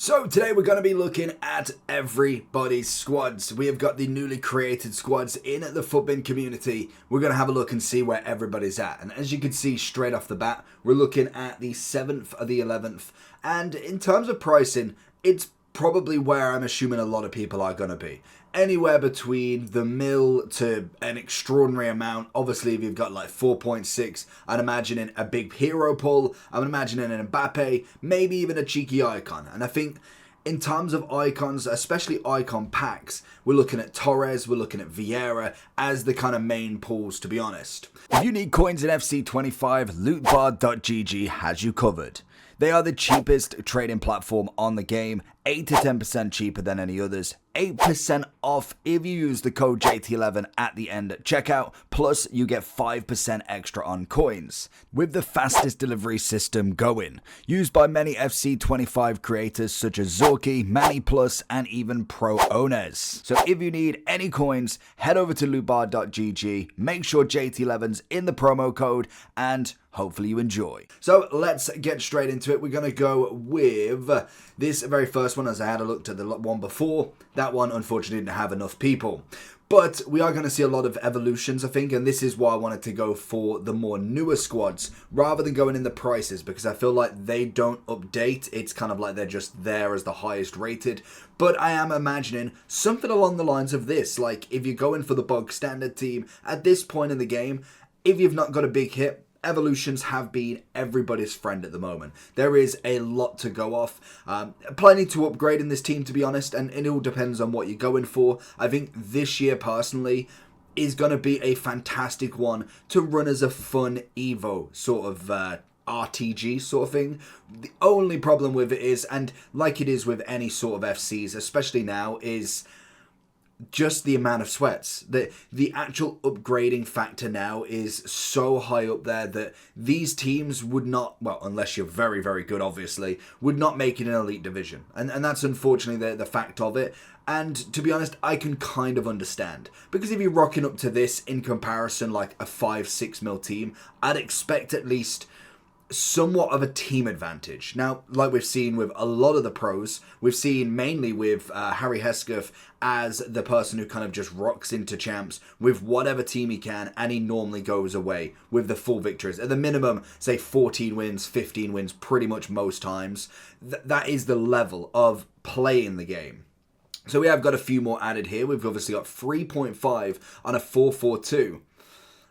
So today we're going to be looking at everybody's squads. We have got the newly created squads in the Footbin community. We're going to have a look and see where everybody's at. And as you can see straight off the bat, we're looking at the 7th of the 11th. And in terms of pricing, it's probably where I'm assuming a lot of people are going to be. Anywhere between the mill to an extraordinary amount. Obviously, if you've got like 4.6, I'd imagine in a big hero pull. I'm imagining an Mbappe, maybe even a cheeky icon. And I think in terms of icons, especially icon packs, we're looking at Torres, we're looking at Vieira as the kind of main pulls, to be honest. If you need coins in FC25, lootbar.gg has you covered. They are the cheapest trading platform on the game, 8 to 10% cheaper than any others, 8% off if you use the code JT11 at the end at checkout, plus you get 5% extra on coins, with the fastest delivery system going, used by many FC25 creators such as Zorki, Manny Plus, and even pro owners. So if you need any coins, head over to lootbar.gg, make sure JT11's in the promo code, and hopefully you enjoy. So let's get straight into it. We're going to go with this very first one, as I had a look at the one before. That one unfortunately didn't have enough people. But we are going to see a lot of evolutions, I think, and this is why I wanted to go for the more newer squads rather than going in the prices, because I feel like they don't update. It's kind of like they're just there as the highest rated. But I am imagining something along the lines of this, like if you're going for the bog standard team at this point in the game, if you've not got a big hit, evolutions have been everybody's friend at the moment. There is a lot to go off. Plenty to upgrade in this team, to be honest, and it all depends on what you're going for. I think this year, personally, is going to be a fantastic one to run as a fun Evo sort of RTG sort of thing. The only problem with it is, and like it is with any sort of FCs, especially now, is just the amount of sweats. The actual upgrading factor now is so high up there that these teams would not, well, unless you're very, very good, obviously, would not make it an elite division. And that's unfortunately the fact of it. And to be honest, I can kind of understand. Because if you're rocking up to this in comparison, like a 5-6 mil team, I'd expect at least somewhat of a team advantage. Now, like we've seen with a lot of the pros, we've seen mainly with Harry Hesketh as the person who kind of just rocks into champs with whatever team he can, and he normally goes away with the full victories. At the minimum, say 14 wins, 15 wins pretty much most times. That is the level of playing the game. So we have got a few more added here. We've obviously got 3.5 on a 4-4-2.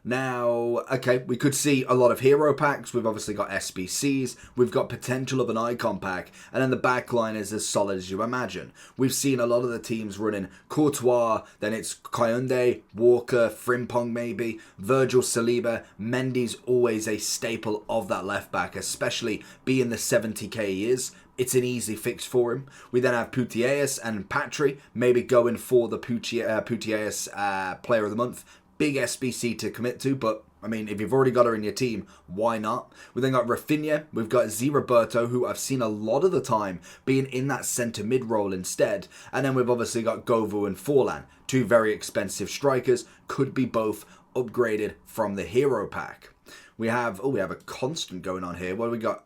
Now, okay, we could see a lot of hero packs. We've obviously got SBCs. We've got potential of an icon pack. And then the back line is as solid as you imagine. We've seen a lot of the teams running Courtois. Then it's Kounde, Walker, Frimpong maybe, Virgil Saliba. Mendy's always a staple of that left back, especially being the 70k he is. It's an easy fix for him. We then have Putellas and Patry, maybe going for the Putellas Player of the Month. Big SBC to commit to, but I mean, if you've already got her in your team, why not? We then got Rafinha, we've got Roberto, who I've seen a lot of the time being in that centre mid role instead, and then we've obviously got Govu and Forlan, two very expensive strikers, could be both upgraded from the hero pack. We have a constant going on here. What do we got?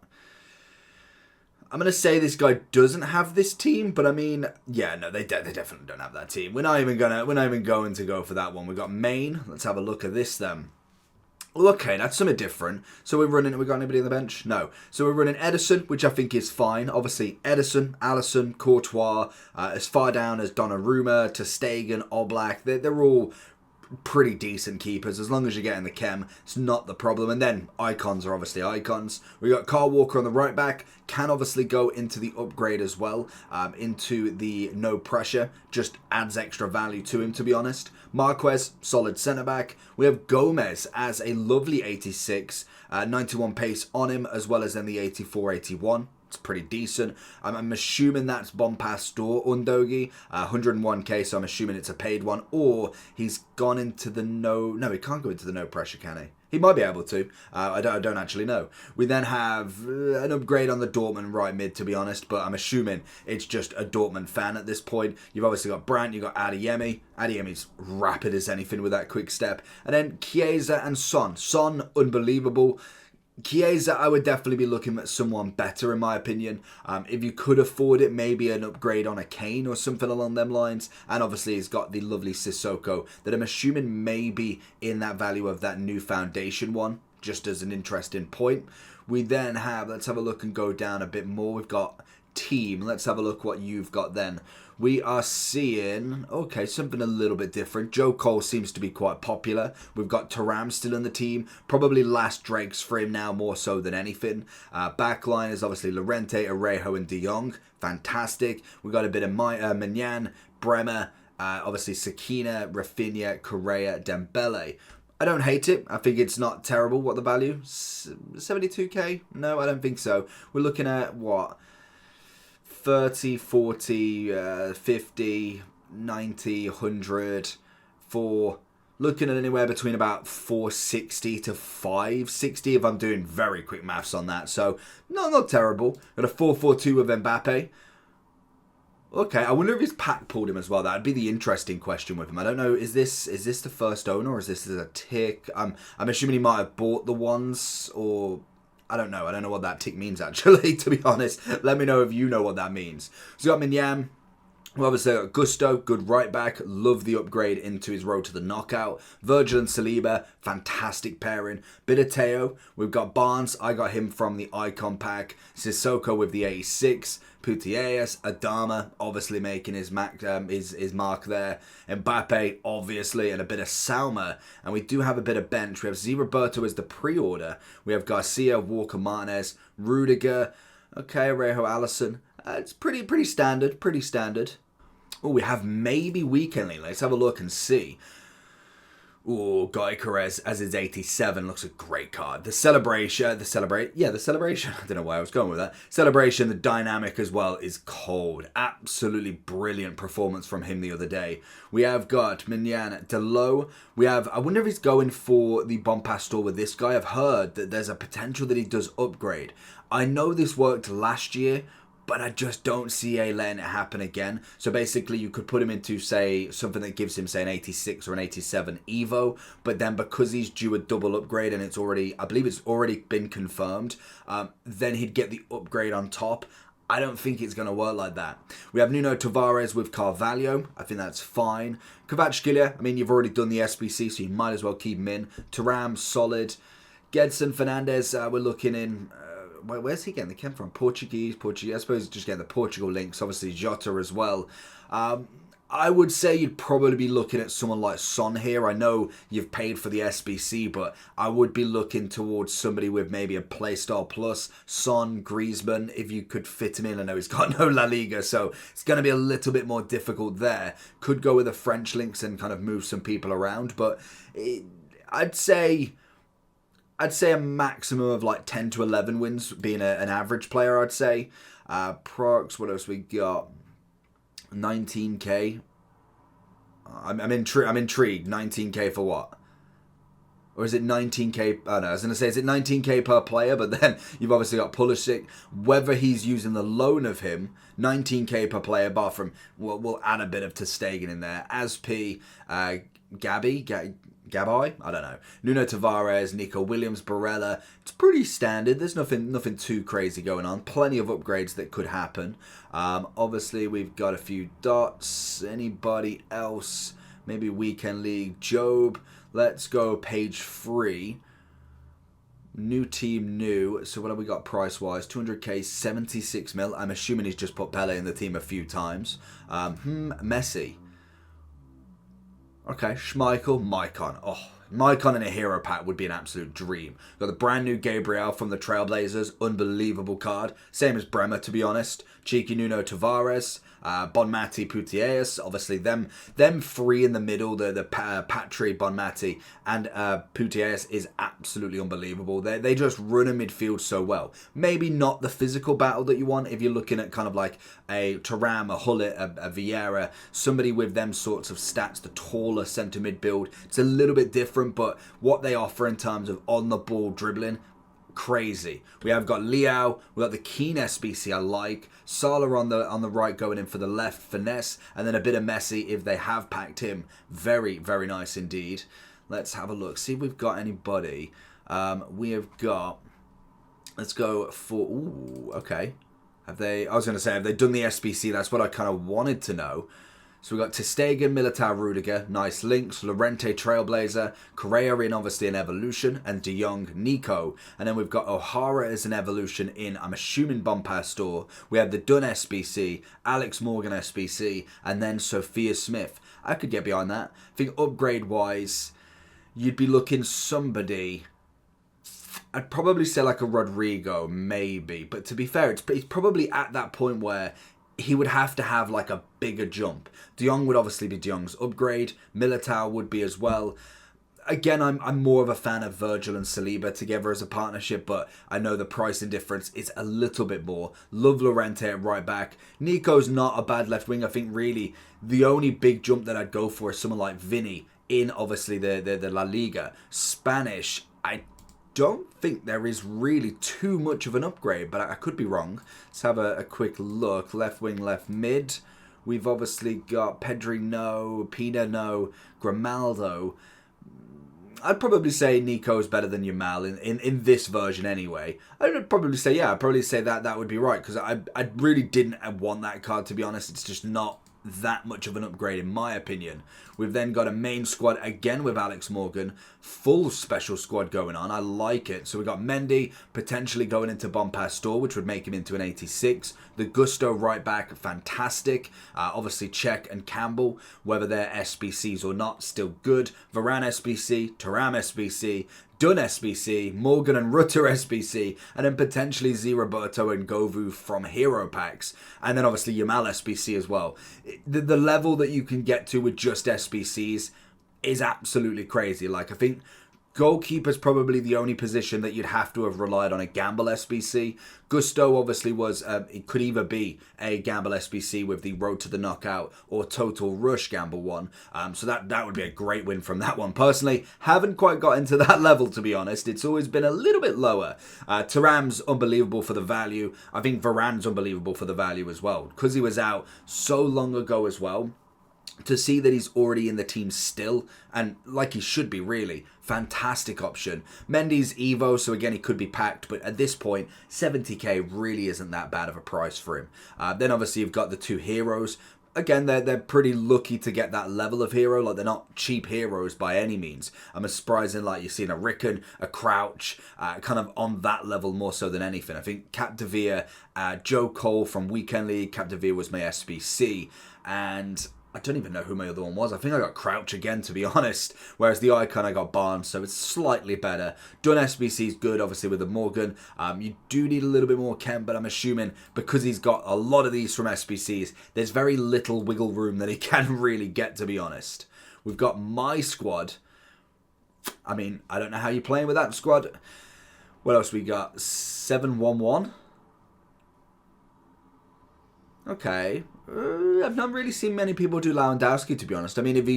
I'm going to say this guy doesn't have this team, but I mean, yeah, no, they definitely don't have that team. We're not even going to go for that one. We've got Maine. Let's have a look at this then. Well, okay, that's something different. So we got anybody on the bench? No. So we're running Edison, which I think is fine. Obviously, Edison, Alisson, Courtois, as far down as Donnarumma, Ter Stegen, Oblak. They're all pretty decent keepers. As long as you're getting the chem, it's not the problem. And then icons are obviously icons. We got Kyle Walker on the right back, can obviously go into the upgrade as well, into the no pressure, just adds extra value to him, to be honest. Marquez, solid centre back. We have Gomez as a lovely 86, 91 pace on him, as well as then the 84, 81. It's pretty decent. I'm assuming that's Bompastor Undogi, 101k, so I'm assuming it's a paid one, or he's gone into the no, he can't go into the no pressure, can he? He might be able to. I don't actually know. We then have an upgrade on the Dortmund right mid, to be honest, but I'm assuming it's just a Dortmund fan at this point. You've obviously got Brandt, you've got Adeyemi. Adeyemi's rapid as anything with that quick step. And then Chiesa and Son. Son, unbelievable. Chiesa, I would definitely be looking at someone better in my opinion. If you could afford it, maybe an upgrade on a Kane or something along them lines. And obviously he's got the lovely Sissoko that I'm assuming may be in that value of that new foundation one, just as an interesting point. We then have, let's have a look and go down a bit more. We've got team. Let's have a look what you've got then. We are seeing, okay, something a little bit different. Joe Cole seems to be quite popular. We've got Thuram still in the team. Probably last dregs for him now more so than anything. Backline is obviously Llorente, Arejo and De Jong. Fantastic. We've got a bit of Manyan, Bremer, obviously Sakina, Rafinha, Correa, Dembele. I don't hate it. I think it's not terrible. What the value? 72k? No, I don't think so. We're looking at what? 30, 40, 50, 90, 100 for looking at anywhere between about 460 to 560 if I'm doing very quick maths on that. So, no, not terrible. Got a 442 with Mbappe. Okay, I wonder if his pack pulled him as well. That'd be the interesting question with him. I don't know. Is this the first owner or is this a tick? I'm assuming he might have bought the ones or I don't know. I don't know what that tick means, actually, to be honest. Let me know if you know what that means. So we got Minyam. We obviously got Gusto, good right back. Love the upgrade into his road to the knockout. Virgil and Saliba, fantastic pairing. Bit of Teo. We've got Barnes. I got him from the Icon pack. Sissoko with the 86. Putellas, Adama, obviously making his mark there. Mbappe, obviously, and a bit of Salma. And we do have a bit of bench. We have Z Roberto as the pre-order. We have Garcia, Walker, Martinez, Rudiger. Okay, Arejo, Allison. It's pretty standard. Oh, we have maybe Weekend League. Let's have a look and see. Oh, Guy Carez as his 87 looks a great card. The celebration. I don't know why I was going with that. Celebration, the dynamic as well is cold. Absolutely brilliant performance from him the other day. We have got Minyan Delo. We have, I wonder if he's going for the Bompastor with this guy. I've heard that there's a potential that he does upgrade. I know this worked last year, but I just don't see letting it happen again. So basically, you could put him into, say, something that gives him, say, an 86 or an 87 Evo. But then because he's due a double upgrade and it's already, I believe it's already been confirmed, then he'd get the upgrade on top. I don't think it's going to work like that. We have Nuno Tavares with Carvalho. I think that's fine. Kvaratskhelia, I mean, you've already done the SBC, so you might as well keep him in. Thuram, solid. Gedson Fernandez, we're looking in... where's he getting the chem from? Portuguese. I suppose just getting the Portugal links. Obviously Jota as well. I would say you'd probably be looking at someone like Son here. I know you've paid for the SBC, but I would be looking towards somebody with maybe a Playstyle Plus. Son, Griezmann, if you could fit him in. I know he's got no La Liga, so it's going to be a little bit more difficult there. Could go with the French links and kind of move some people around, but I'd say a maximum of like 10 to 11 wins being an average player, I'd say. Prox, what else we got? 19k. I'm intrigued. 19k for what? Or is it 19k? Oh no, I was going to say, is it 19k per player? But then you've obviously got Pulisic. Whether he's using the loan of him, 19k per player, bar from, we'll add a bit of ter Stegen in there. Aspi, Gabai? I don't know. Nuno Tavares, Nico Williams, Barella. It's pretty standard. There's nothing too crazy going on. Plenty of upgrades that could happen. Obviously, we've got a few dots. Anybody else? Maybe Weekend League. Job. Let's go page 3. New team, new. So what have we got price-wise? 200k, 76 mil. I'm assuming he's just put Pele in the team a few times. Messi. Okay, Schmeichel, Maicon. Oh, Maicon in a hero pack would be an absolute dream. Got the brand new Gabriel from the Trailblazers. Unbelievable card. Same as Bremer, to be honest. Cheeky Nuno Tavares. Bonmati, Putellas. Obviously, them three in the middle. The Patry, Bonmati, and Putellas is absolutely unbelievable. They just run a midfield so well. Maybe not the physical battle that you want if you're looking at kind of like a Thuram, a Hullet, a Vieira, somebody with them sorts of stats, the taller centre mid build. It's a little bit different, but what they offer in terms of on the ball dribbling, crazy. We have got Leao, we got the Keane SBC I like, Salah on the right going in for the left, finesse, and then a bit of Messi if they have packed him. Very, very nice indeed. Let's have a look, see if we've got anybody. We have got Let's go for... Ooh, okay. Have they... I was going to say, have they done the SBC? That's what I kind of wanted to know. So we've got ter Stegen, Militao, Rudiger, nice links, Llorente, Trailblazer, Correa in obviously an evolution, and De Jong, Nico. And then we've got O'Hara as an evolution in, I'm assuming, Bompastor. We have the Dunn SBC, Alex Morgan SBC, and then Sophia Smith. I could get behind that. I think upgrade-wise, you'd be looking somebody... I'd probably say like a Rodrigo, maybe. But to be fair, it's probably at that point where he would have to have like a bigger jump. De Jong would obviously be De Jong's upgrade. Militao would be as well. Again, I'm more of a fan of Virgil and Saliba together as a partnership, but I know the pricing difference is a little bit more. Love Llorente at right back. Nico's not a bad left wing. I think really the only big jump that I'd go for is someone like Vinny in obviously the La Liga. Spanish, I don't think there is really too much of an upgrade, but I could be wrong. Let's have a quick look. Left wing, left mid. We've obviously got Pedri, no. Pina, no. Grimaldo. I'd probably say Nico's better than Yamal in this version anyway. I'd probably say, yeah, I'd probably say that would be right, because I really didn't want that card, to be honest. It's just not that much of an upgrade in my opinion. We've then got a main squad again with Alex Morgan, full special squad going on. I like it. So we got Mendy potentially going into Bompastor, which would make him into an 86. The Gusto right back, fantastic. Obviously Cech and Campbell, whether they're SBCs or not, still good. Varane SBC, Thuram SBC, Dunn SBC, Morgan and Rutter SBC, and then potentially Z Roberto and Govu from Hero Packs, and then obviously Yamal SBC as well. The level that you can get to with just SBCs is absolutely crazy. Like, I think goalkeeper's probably the only position that you'd have to have relied on a Gamble SBC. Gusto obviously was, it could either be a Gamble SBC with the Road to the Knockout or Total Rush Gamble one. So that would be a great win from that one. Personally, haven't quite got into that level, to be honest. It's always been a little bit lower. Thuram's unbelievable for the value. I think Varane's unbelievable for the value as well, because he was out so long ago as well. To see that he's already in the team still, and like he should be really, fantastic option. Mendy's Evo, so again he could be packed, but at this point 70k really isn't that bad of a price for him. Then obviously you've got the two heroes. Again, they're pretty lucky to get that level of hero. Like, they're not cheap heroes by any means. I'm surprising, like, you've seen a Rickon, a Crouch, kind of on that level more so than anything. I think Capdevere, Joe Cole from Weekend League, Capdevere was my SBC, and I don't even know who my other one was. I think I got Crouch again, to be honest. Whereas the Icon, I got Barnes, so it's slightly better. Dunn SBC is good, obviously, with the Morgan. You do need a little bit more Kemp, but I'm assuming because he's got a lot of these from SBCs, there's very little wiggle room that he can really get, to be honest. We've got my squad. I mean, I don't know how you're playing with that squad. What else we got? 7-1-1. Okay. I've not really seen many people do Lewandowski, to be honest. I mean, if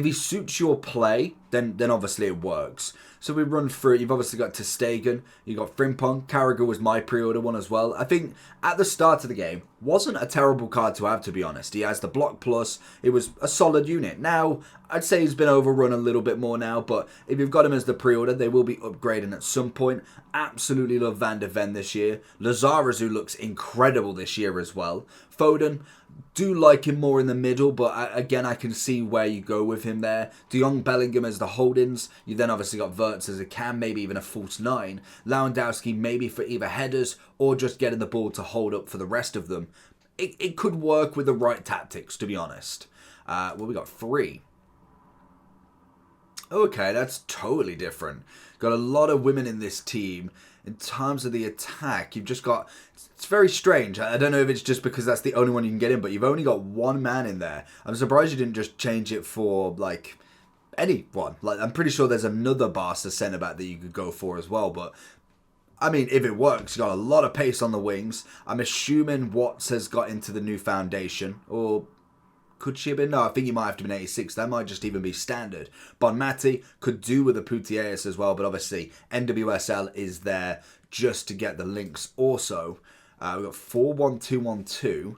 he suits your play, then obviously it works. So we run through it. You've obviously got ter Stegen, you've got Frimpong. Carragher was my pre-order one as well. I think at the start of the game, wasn't a terrible card to have, to be honest. He has the block plus. It was a solid unit. Now, I'd say he's been overrun a little bit more now, but if you've got him as the pre-order, they will be upgrading at some point. Absolutely love Van de Ven this year. Lizarazu looks incredible this year as well. Foden, do like him more in the middle, but again, I can see where you go with him there. De Jong, Bellingham as the holdings. You then obviously got Wirtz as a cam, maybe even a false 9. Lewandowski maybe for either headers or just getting the ball to hold up for the rest of them. It could work with the right tactics, to be honest. Well, we got 3. Okay, that's totally different. Got a lot of women in this team. In terms of the attack, you've just got... It's very strange. I don't know if it's just because that's the only one you can get in, but you've only got one man in there. I'm surprised you didn't just change it for, like, anyone. Like, I'm pretty sure there's another Barca centre-back that you could go for as well, but... I mean, if it works, you've got a lot of pace on the wings. I'm assuming Watts has got into the new foundation, or... Could she have been? No, I think he might have to be 86. That might just even be standard. Bonmati could do with a Putellas as well, but obviously NWSL is there just to get the links also. We've got 4-1-2-1-2.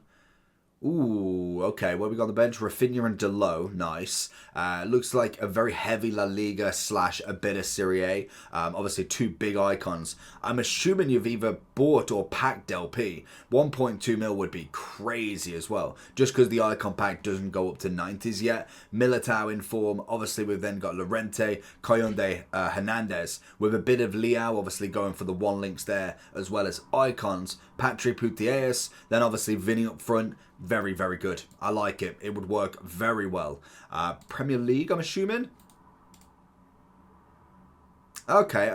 Ooh, okay. What we got on the bench? Rafinha and Delo. Nice. Looks like a very heavy La Liga / a bit of Serie A. Obviously, two big icons. I'm assuming you've either bought or packed Del P. 1.2 mil would be crazy as well. Just because the icon pack doesn't go up to 90s yet. Militao in form. Obviously, we've then got Llorente, Coyonde, Hernandez. With a bit of Leao, obviously going for the one links there, as well as icons. Patrick Putellas. Then obviously Vinny up front. Very, very good. I like it. It would work very well. Premier League, I'm assuming? Okay,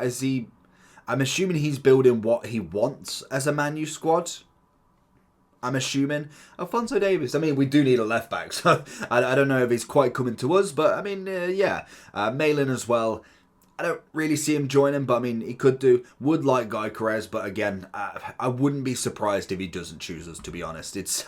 I'm assuming he's building what he wants as a Man U squad. I'm assuming. Alphonso Davies. I mean, we do need a left back, so I don't know if he's quite coming to us, but I mean, yeah. Malin as well. I don't really see him joining, but I mean, he could do. Would like Guy Carrez, but again, I wouldn't be surprised if he doesn't choose us, to be honest. It's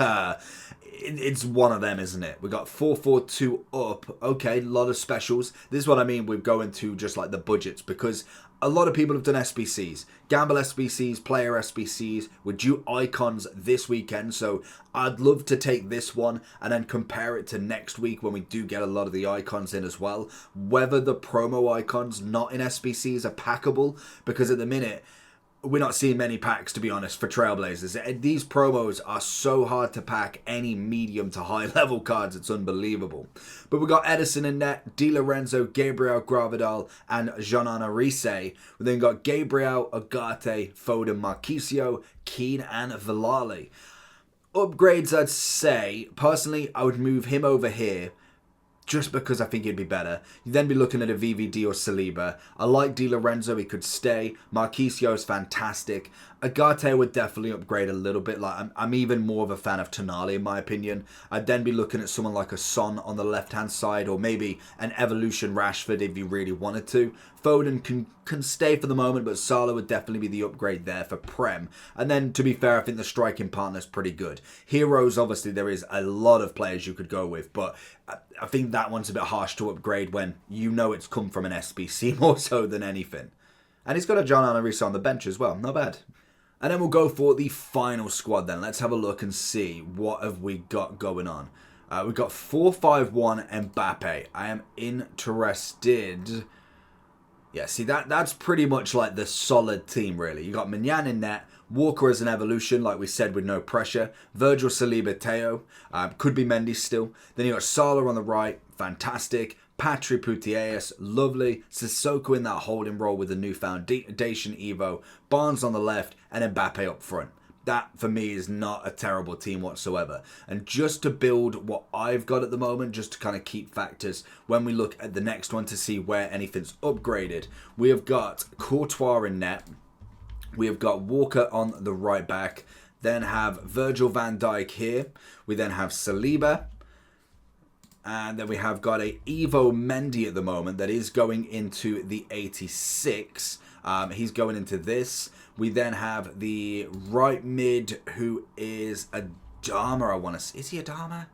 one of them, isn't it? We got 4-4-2 up. Okay, a lot of specials. This is what I mean with going to just like the budgets, because a lot of people have done SBCs. Gamble SBCs, player SBCs. We're due icons this weekend, so I'd love to take this one and then compare it to next week when we do get a lot of the icons in as well. Whether the promo icons not in SBCs are packable, because at the minute, we're not seeing many packs, to be honest, for Trailblazers. These promos are so hard to pack any medium to high level cards. It's unbelievable. But we got Edison in net, Di Lorenzo, Gabriel Gravidal, and Jean-Anne Arise. We then got Gabriel, Agate, Foden, Marquisio, Keane, and Villali. Upgrades, I'd say, personally, I would move him over here, just because I think he'd be better. You'd then be looking at a VVD or Saliba. I like Di Lorenzo, he could stay. Marquisio is fantastic. Agate would definitely upgrade a little bit. Like I'm even more of a fan of Tonali in my opinion. I'd then be looking at someone like a Son on the left-hand side, or maybe an Evolution Rashford if you really wanted to. Foden can stay for the moment, but Salah would definitely be the upgrade there for Prem. And then, to be fair, I think the striking partner is pretty good. Heroes, obviously, there is a lot of players you could go with, but I think that one's a bit harsh to upgrade when you know it's come from an SBC more so than anything. And he's got a John Arisa on the bench as well. Not bad. And then we'll go for the final squad then. Let's have a look and see what have we got going on. We've got 4-5-1 Mbappe. I am interested. Yeah, see, that's pretty much like the solid team, really. You got Mignan in net, Walker as an evolution, like we said, with no pressure. Virgil, Saliba, Teo. Could be Mendy still. Then you got Salah on the right, fantastic. Patrick Putellas, lovely. Sissoko in that holding role with the new foundation Evo. Barnes on the left, and Mbappe up front. That, for me, is not a terrible team whatsoever. And just to build what I've got at the moment, just to kind of keep factors, when we look at the next one to see where anything's upgraded, we have got Courtois in net. We have got Walker on the right back. Then have Virgil van Dijk here. We then have Saliba. And then we have got a Evo Mendy at the moment that is going into the 86. He's going into this. We then have the right mid, who is Adama, I want to say. Is he Adama?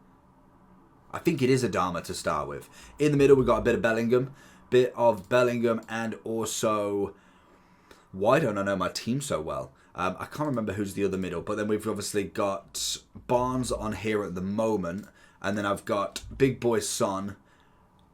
I think it is Adama to start with. In the middle, we've got a bit of Bellingham. And also, why don't I know my team so well? I can't remember who's the other middle. But then we've obviously got Barnes on here at the moment. And then I've got Big Boy Son.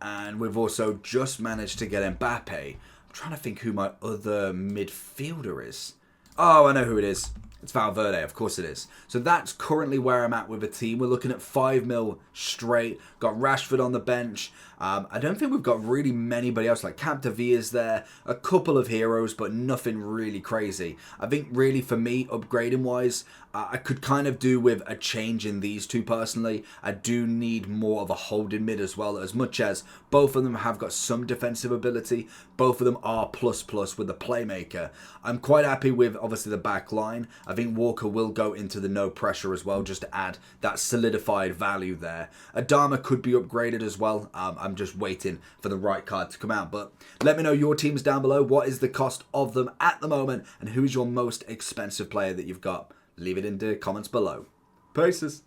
And we've also just managed to get Mbappe. I'm trying to think who my other midfielder is. Oh, I know who it is. It's Valverde, of course it is. So that's currently where I'm at with the team. We're looking at 5 mil straight. Got Rashford on the bench. I don't think we've got really anybody else. Like Capdevia's there. A couple of heroes, but nothing really crazy. I think really for me, upgrading wise, I could kind of do with a change in these two personally. I do need more of a holding mid as well. As much as both of them have got some defensive ability, both of them are plus with the playmaker. I'm quite happy with obviously the back line. I think Walker will go into the no pressure as well, just to add that solidified value there. Adama could be upgraded as well. I'm just waiting for the right card to come out. But let me know your teams down below. What is the cost of them at the moment? And who's your most expensive player that you've got? Leave it in the comments below. Peace.